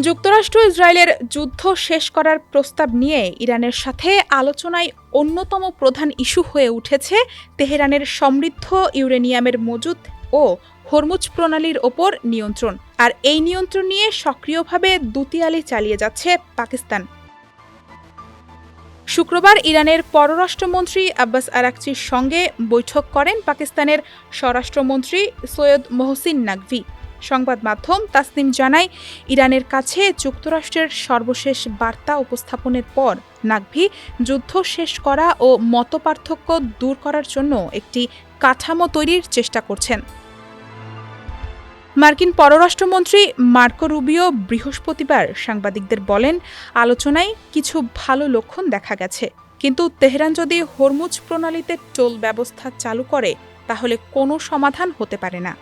যুক্তরাষ্ট্র ইসরায়েলের যুদ্ধ শেষ করার প্রস্তাব নিয়ে ইরানের সাথে আলোচনায় অন্যতম প্রধান ইস্যু হয়ে উঠেছে তেহরানের সমৃদ্ধ ইউরেনিয়ামের মজুত ও হরমুজ প্রণালীর ওপর নিয়ন্ত্রণ। আর এই নিয়ন্ত্রণ নিয়ে সক্রিয়ভাবে দুতিয়ালি চালিয়ে যাচ্ছে পাকিস্তান। শুক্রবার ইরানের পররাষ্ট্রমন্ত্রী আব্বাস আরাকচির সঙ্গে বৈঠক করেন পাকিস্তানের স্বরাষ্ট্রমন্ত্রী সৈয়দ মোহসিন নাকভি। সংবাদ মাধ্যম তাসনিম জানায়, ইরানের কাছে যুক্তরাষ্ট্রের সর্বশেষ বার্তা উপস্থাপনের পর নাকভি যুদ্ধ শেষ করা ও মতপার্থক্য দূর করার জন্য একটি কাঠামো তৈরির চেষ্টা করছেন। মার্কিন পররাষ্ট্রমন্ত্রী মার্কো রুবিও বৃহস্পতিবার সাংবাদিকদের বলেন, আলোচনায় কিছু ভালো লক্ষণ দেখা গেছে, কিন্তু তেহরান যদি হরমুজ প্রণালীতে টোল ব্যবস্থা চালু করে তাহলে কোনো সমাধান হতে পারে না।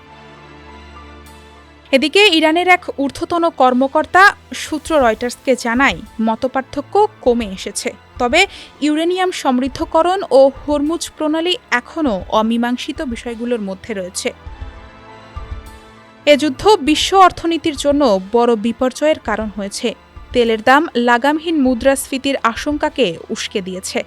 এদিকে ইরানের এক ঊর্ধ্বতন কর্মকর্তা সূত্র রয়টার্সকে জানায়, মতপার্থক্য কমে এসেছে, তবে ইউরেনিয়াম সমৃদ্ধকরণ ও হরমুজ প্রণালী এখনও অমীমাংসিত বিষয়গুলোর মধ্যে রয়েছে। এ যুদ্ধ বিশ্ব অর্থনীতির জন্য বড় বিপর্যয়ের কারণ হয়েছে। তেলের দাম লাগামহীন মুদ্রাস্ফীতির আশঙ্কাকে উস্কে দিয়েছে।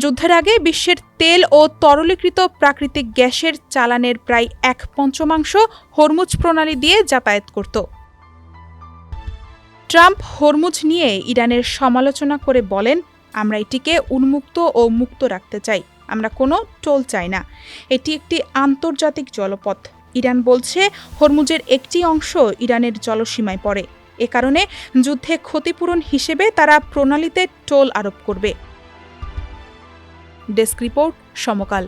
যুদ্ধের আগে বিশ্বের তেল ও তরলীকৃত প্রাকৃতিক গ্যাসের চালানের প্রায় 1/5 হরমুজ প্রণালী দিয়ে যাতায়াত করত। ট্রাম্প হরমুজ নিয়ে ইরানের সমালোচনা করে বলেন, আমরা এটিকে উন্মুক্ত ও মুক্ত রাখতে চাই, আমরা কোনো টোল চাই না। এটি একটি আন্তর্জাতিক জলপথ। ইরান বলছে হরমুজের একটি অংশ ইরানের জলসীমায় পড়ে, এ কারণে যুদ্ধে ক্ষতিপূরণ হিসেবে তারা প্রণালীতে টোল আরোপ করবে। ডেস্ক রিপোর্ট, সমকাল।